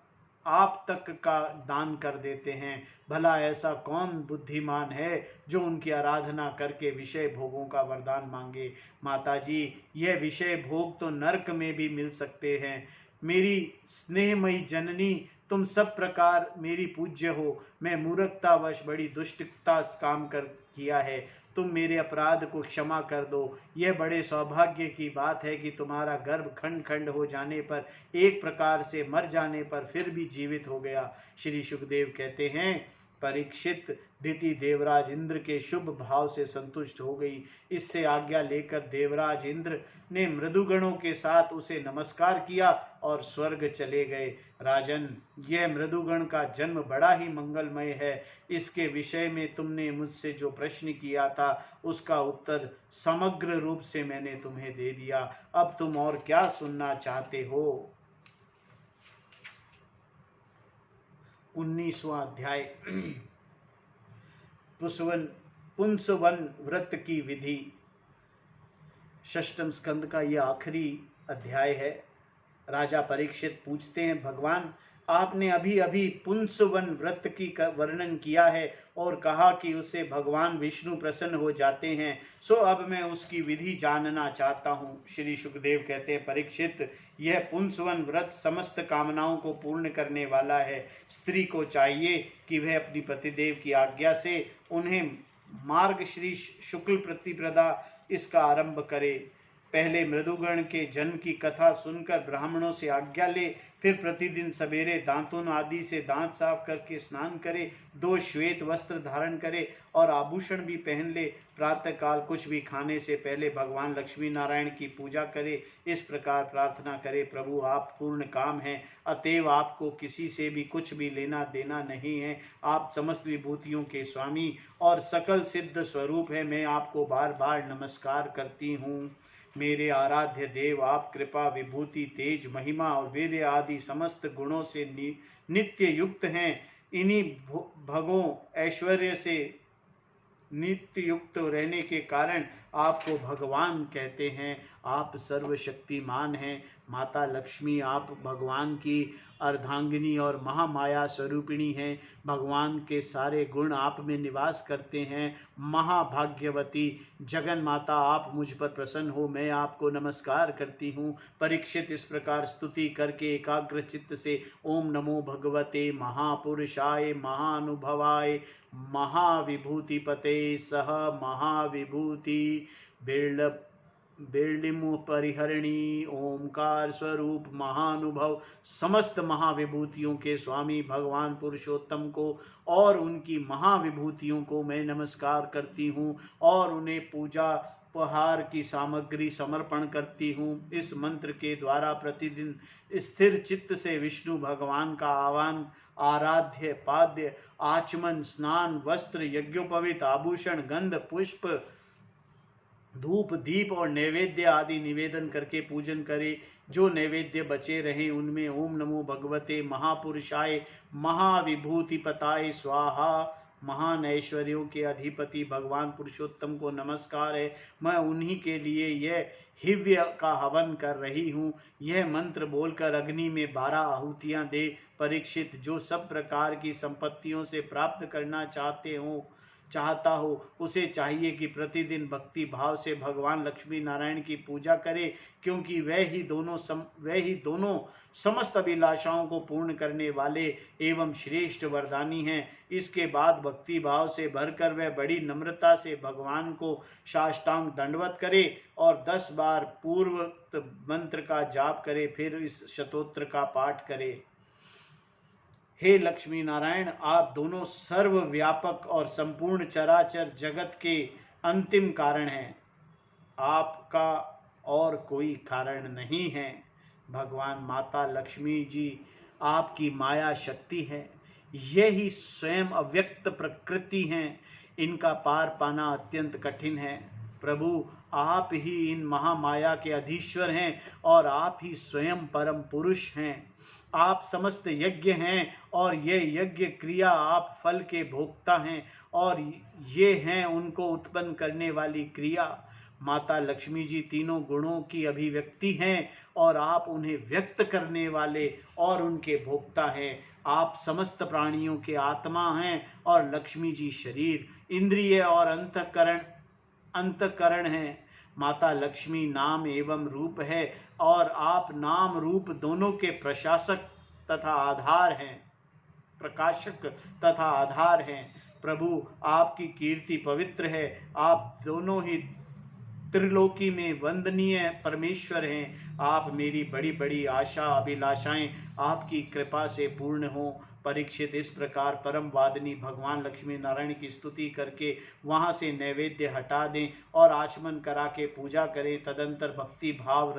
तक का दान कर देते हैं। भला ऐसा कौन बुद्धिमान है जो उनकी आराधना करके विषय भोगों का वरदान मांगे? माताजी, यह विषय भोग तो नरक में भी मिल सकते हैं। मेरी स्नेहमयी जननी, तुम सब प्रकार मेरी पूज्य हो। मैं मूर्खतावश बड़ी दुष्टता काम कर किया है, तुम मेरे अपराध को क्षमा कर दो। यह बड़े सौभाग्य की बात है कि तुम्हारा गर्भ खंड खंड हो जाने पर, एक प्रकार से मर जाने पर फिर भी जीवित हो गया। श्री सुखदेव कहते हैं, परीक्षित, दिति देवराज इंद्र के शुभ भाव से संतुष्ट हो गई। इससे आज्ञा लेकर देवराज इंद्र ने मृदुगणों के साथ उसे नमस्कार किया और स्वर्ग चले गए। राजन, यह मृदुगण का जन्म बड़ा ही मंगलमय है। इसके विषय में तुमने मुझसे जो प्रश्न किया था उसका उत्तर समग्र रूप से मैंने तुम्हें दे दिया। अब तुम और क्या सुनना चाहते हो? 19वां अध्याय पुंसवन व्रत की विधि। षष्ठम स्कंद का यह आखिरी अध्याय है। राजा परीक्षित पूछते हैं, भगवान, आपने अभी अभी पुंसवन व्रत की वर्णन किया है और कहा कि उससे भगवान विष्णु प्रसन्न हो जाते हैं, सो अब मैं उसकी विधि जानना चाहता हूँ। श्री सुखदेव कहते हैं, परीक्षित, यह पुंसवन व्रत समस्त कामनाओं को पूर्ण करने वाला है। स्त्री को चाहिए कि वह अपनी पतिदेव की आज्ञा से उन्हें मार्ग श्री शुक्ल प्रतिप्रदा इसका आरंभ करे। पहले मृदुगण के जन्म की कथा सुनकर ब्राह्मणों से आज्ञा ले, फिर प्रतिदिन सवेरे दांतुन आदि से दांत साफ करके स्नान करे, 2 श्वेत वस्त्र धारण करे और आभूषण भी पहन ले। प्रातःकाल कुछ भी खाने से पहले भगवान लक्ष्मी नारायण की पूजा करे। इस प्रकार प्रार्थना करे, प्रभु आप पूर्ण काम हैं, अतएव आपको किसी से भी कुछ भी लेना देना नहीं है। आप समस्त विभूतियों के स्वामी और सकल सिद्ध स्वरूप है। मैं आपको बार बार नमस्कार करती हूँ। मेरे आराध्य देव, आप कृपा, विभूति, तेज, महिमा और वीर्य आदि समस्त गुणों से नित्य युक्त हैं। इन्हीं भगों ऐश्वर्य से नित्य युक्त रहने के कारण आपको भगवान कहते हैं। आप सर्वशक्तिमान हैं। माता लक्ष्मी आप भगवान की अर्धांगिनी और महामाया स्वरूपिणी हैं। भगवान के सारे गुण आप में निवास करते हैं। महाभाग्यवती जगन माता, आप मुझ पर प्रसन्न हो, मैं आपको नमस्कार करती हूँ। परीक्षित इस प्रकार स्तुति करके एकाग्र चित्त से ओम नमो भगवते महापुरुषाय महानुभवाय महाविभूतिपते सह महाविभूति बिरलिमु परिहरिणी ओंकार स्वरूप महानुभव समस्त महाविभूतियों के स्वामी भगवान पुरुषोत्तम को और उनकी महाविभूतियों को मैं नमस्कार करती हूँ और उन्हें पूजा उपहार की सामग्री समर्पण करती हूँ। इस मंत्र के द्वारा प्रतिदिन स्थिर चित्त से विष्णु भगवान का आह्वान, आराध्य, पाद्य, आचमन, स्नान, वस्त्र, यज्ञोपवीत, आभूषण, गंध, पुष्प, धूप, दीप और नैवेद्य आदि निवेदन करके पूजन करे। जो नैवेद्य बचे रहे उनमें ओम नमो भगवते महापुरुषाय महाविभूतिपताय स्वाहा, महान ऐश्वर्यों के अधिपति भगवान पुरुषोत्तम को नमस्कार है। मैं उन्हीं के लिए यह हिव्य का हवन कर रही हूँ। यह मंत्र बोलकर अग्नि में 12 आहुतियाँ दे। परीक्षित, जो सब प्रकार की संपत्तियों से प्राप्त करना चाहता हो उसे चाहिए कि प्रतिदिन भक्ति भाव से भगवान लक्ष्मी नारायण की पूजा करे, क्योंकि वह ही दोनों समस्त अभिलाषाओं को पूर्ण करने वाले एवं श्रेष्ठ वरदानी हैं। इसके बाद भक्ति भाव से भरकर वह बड़ी नम्रता से भगवान को साष्टांग दंडवत करे और 10 बार पूर्वोक्त मंत्र का जाप करे, फिर इस शतोत्र का पाठ करे। हे लक्ष्मी नारायण, आप दोनों सर्वव्यापक और संपूर्ण चराचर जगत के अंतिम कारण हैं। आपका और कोई कारण नहीं है। भगवान माता लक्ष्मी जी आपकी माया शक्ति है। यही स्वयं अव्यक्त प्रकृति हैं। इनका पार पाना अत्यंत कठिन है। प्रभु, आप ही इन महामाया के अधीश्वर हैं और आप ही स्वयं परम पुरुष हैं। आप समस्त यज्ञ हैं और ये यज्ञ क्रिया आप फल के भोक्ता हैं और ये हैं उनको उत्पन्न करने वाली क्रिया। माता लक्ष्मी जी तीनों गुणों की अभिव्यक्ति हैं और आप उन्हें व्यक्त करने वाले और उनके भोक्ता हैं। आप समस्त प्राणियों के आत्मा हैं और लक्ष्मी जी शरीर, इंद्रिय और अंतःकरण हैं। माता लक्ष्मी नाम एवं रूप है और आप नाम रूप दोनों के प्रकाशक तथा आधार हैं। प्रभु, आपकी कीर्ति पवित्र है। आप दोनों ही त्रिलोकी में वंदनीय परमेश्वर हैं। आप मेरी बड़ी बड़ी आशा अभिलाषाएं आपकी कृपा से पूर्ण हो। परीक्षित, इस प्रकार परम वादिनी भगवान लक्ष्मी नारायण की स्तुति करके वहां से नैवेद्य हटा दें और आचमन करा के पूजा करें। तदंतर भक्ति भाव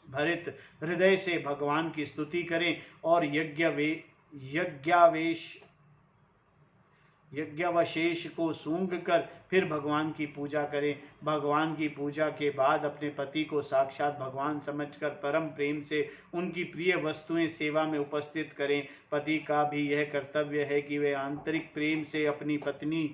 भरित हृदय से भगवान की स्तुति करें और यज्ञावशेष को सूंघ कर फिर भगवान की पूजा करें। भगवान की पूजा के बाद अपने पति को साक्षात भगवान समझकर परम प्रेम से उनकी प्रिय वस्तुएं सेवा में उपस्थित करें। पति का भी यह कर्तव्य है कि वे आंतरिक प्रेम से अपनी पत्नी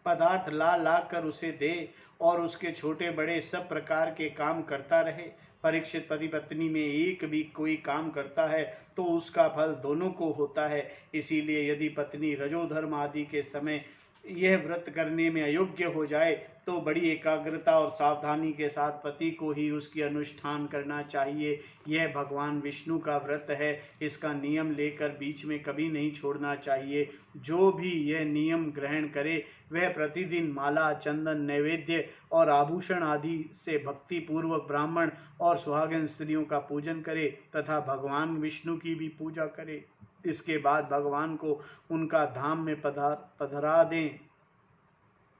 पदार्थ ला कर उसे दे और उसके छोटे बड़े सब प्रकार के काम करता रहे। परीक्षित, पति पत्नी में एक भी कोई काम करता है तो उसका फल दोनों को होता है। इसीलिए यदि पत्नी रजोधर्म आदि के समय यह व्रत करने में अयोग्य हो जाए तो बड़ी एकाग्रता और सावधानी के साथ पति को ही उसकी अनुष्ठान करना चाहिए। यह भगवान विष्णु का व्रत है, इसका नियम लेकर बीच में कभी नहीं छोड़ना चाहिए। जो भी यह नियम ग्रहण करे वह प्रतिदिन माला, चंदन, नैवेद्य और आभूषण आदि से भक्ति पूर्वक ब्राह्मण और सुहागन स्त्रियों का पूजन करे तथा भगवान विष्णु की भी पूजा करे। इसके बाद भगवान को उनका धाम में पधरा दें,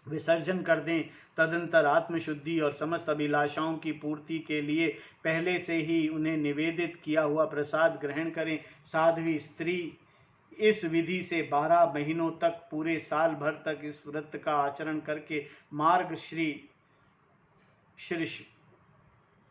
विसर्जन कर दें। तदंतर आत्मशुद्धि और समस्त अभिलाषाओं की पूर्ति के लिए पहले से ही उन्हें निवेदित किया हुआ प्रसाद ग्रहण करें। साध्वी स्त्री इस विधि से 12 महीनों तक, पूरे साल भर तक इस व्रत का आचरण करके मार्ग श्री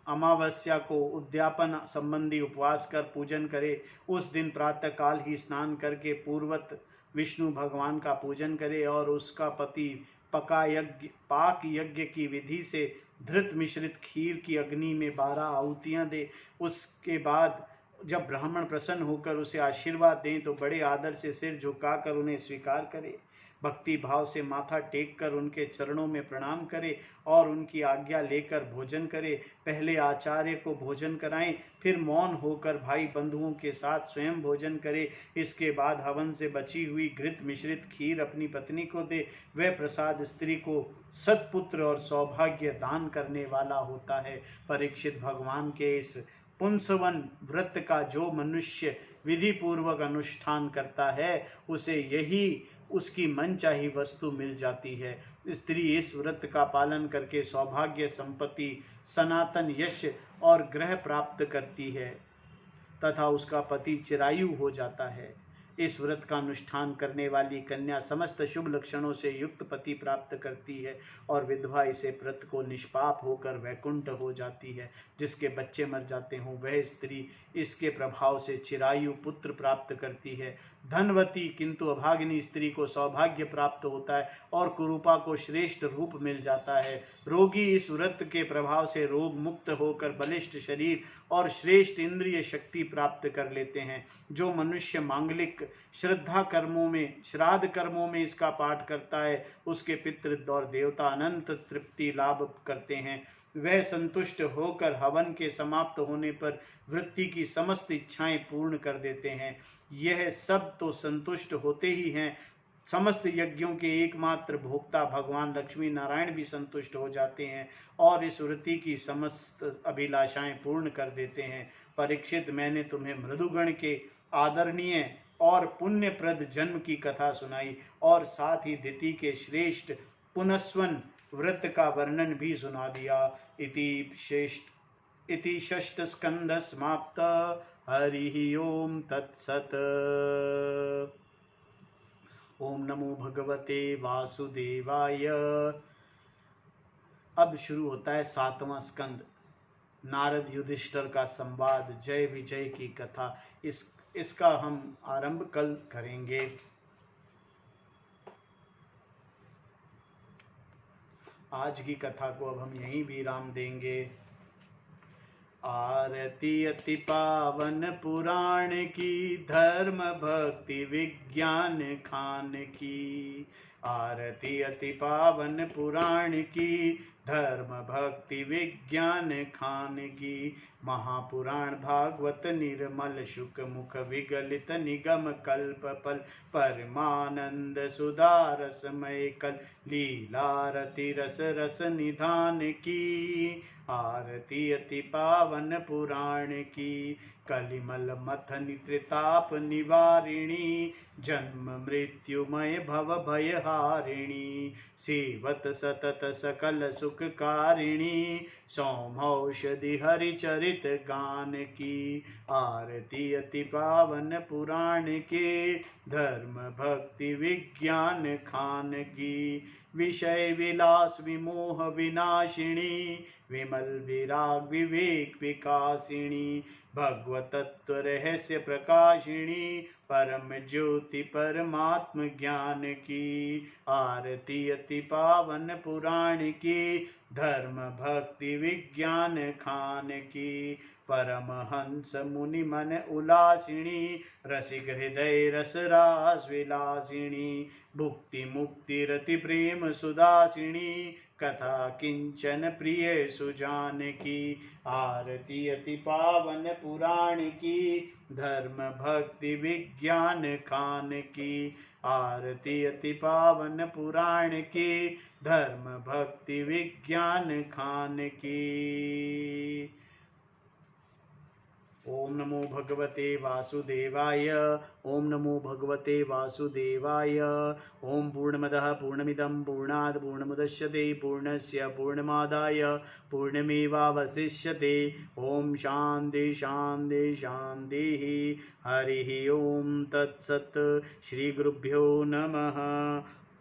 अमावस्या को उद्यापन संबंधी उपवास कर पूजन करे। उस दिन प्रातः काल ही स्नान करके पूर्वत विष्णु भगवान का पूजन करे और उसका पति पाक यज्ञ की विधि से धृत मिश्रित खीर की अग्नि में 12 आहुतियां दे। उसके बाद जब ब्राह्मण प्रसन्न होकर उसे आशीर्वाद दें तो बड़े आदर से सिर झुकाकर उन्हें स्वीकार करे। भक्ति भाव से माथा टेक कर उनके चरणों में प्रणाम करे और उनकी आज्ञा लेकर भोजन करे। पहले आचार्य को भोजन कराएं, फिर मौन होकर भाई बंधुओं के साथ स्वयं भोजन करे। इसके बाद हवन से बची हुई घृत मिश्रित खीर अपनी पत्नी को दे। वह प्रसाद स्त्री को सत्पुत्र और सौभाग्य दान करने वाला होता है। परीक्षित, भगवान के इस पुंसवन व्रत का जो मनुष्य विधि पूर्वक अनुष्ठान करता है उसे यही उसकी मनचाही वस्तु मिल जाती है। स्त्री इस व्रत का पालन करके सौभाग्य, संपत्ति, सनातन यश और ग्रह प्राप्त करती है तथा उसका पति चिरायु हो जाता है। इस व्रत का अनुष्ठान करने वाली कन्या समस्त शुभ लक्षणों से युक्त पति प्राप्त करती है और विधवा इसे व्रत को निष्पाप होकर वैकुंठ हो जाती है। जिसके बच्चे मर जाते हों वह स्त्री इसके प्रभाव से चिरायु पुत्र प्राप्त करती है। धनवती किंतु अभागिनी स्त्री को सौभाग्य प्राप्त होता है और कुरूपा को श्रेष्ठ रूप मिल जाता है। रोगी इस व्रत के प्रभाव से रोग मुक्त होकर बलिष्ठ शरीर और श्रेष्ठ इंद्रिय शक्ति प्राप्त कर लेते हैं। जो मनुष्य मांगलिक श्राद्ध कर्मों में इसका पाठ करता है उसके पितृ और देवता अनंत तृप्ति लाभ करते हैं। वह संतुष्ट होकर हवन के समाप्त होने पर वृत्ति की समस्त इच्छाएं पूर्ण कर देते हैं। यह सब तो संतुष्ट होते ही हैं, समस्त यज्ञों के एकमात्र भोक्ता भगवान लक्ष्मी नारायण भी संतुष्ट हो जाते हैं और इस वृत्ति की समस्त अभिलाषाएं पूर्ण कर देते हैं। परीक्षित, मैंने तुम्हें मृदुगण के आदरणीय और पुण्यप्रद जन्म की कथा सुनाई और साथ ही दिति के श्रेष्ठ पुनस्वन व्रत का वर्णन भी सुना दिया। इति षष्ठ स्कंद समाप्त। हरि ओम तत्सत। ओम नमो भगवते वासुदेवाय। अब शुरू होता है 7वां स्कंद, नारद युधिष्ठिर का संवाद, जय विजय की कथा। इसका हम आरंभ कल करेंगे। आज की कथा को अब हम यहीं विराम देंगे। आरती अति पावन पुराण की, धर्म भक्ति विज्ञान खान की। आरती अति पावन पुराण की, धर्म भक्ति विज्ञान खान की। महापुराण भागवत निर्मल शुक मुख विगलित निगम कल्प पल। परमानंद सुधारसमय कल, लीलारति रस रस निधान की। आरती अति पावन पुराण की, कलिमल मथन त्रिताप निवारिणी। जन्म मृत्युमय भव भय हारिणी, सेवत सतत सकल सुखकारिणी। सौमौषधि हरिचरित गान की। आरती अति पावन पुराण के, धर्म भक्ति विज्ञान खान की। विषय विलास विमोह विनाशिनी, विमल विराग विवेक विकासिनी। भगवत तत्व रहस्य प्रकाशिनी, परम ज्योति परमात्म ज्ञान की। आरती अति पावन पुराण की, धर्म भक्ति विज्ञान खान की। परमहंस मुनि मन उलासिनी रसिक हृदय रस रास विलासिनी भुक्ति मुक्ति रति प्रेम सुदासिनी कथा किंचन प्रिय सुजान की आरती अति पावन पुराण की धर्म भक्ति विज्ञान खान की आरती अति पावन पुराण की धर्म भक्ति विज्ञान खान की। ओम नमो भगवते वासुदेवाय। ओम नमो भगवते वासुदेवाय। ओम पूर्णमदः पूर्णमिदं पूर्णात् पूर्णमुदच्यते पूर्णस्य पूर्णमादाय पूर्णमेवावशिष्यते। ओम शांति शांति शांतिः। हरिः ओम तत्सत्। श्री गुरुभ्यो नमः।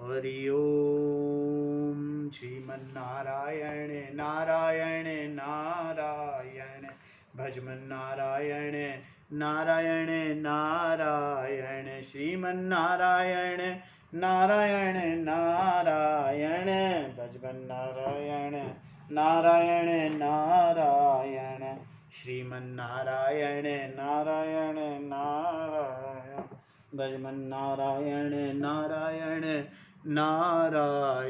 हरि ओम। श्रीमन्नारायण नारायण नारायण भजमन नारायण नारायण नारायण श्रीमन्नारायण नारायण नारायण भजमन नारायण नारायण नारायण श्रीमन्नारायण नारायण नारायण भजमन नारायण नारायण नारायण।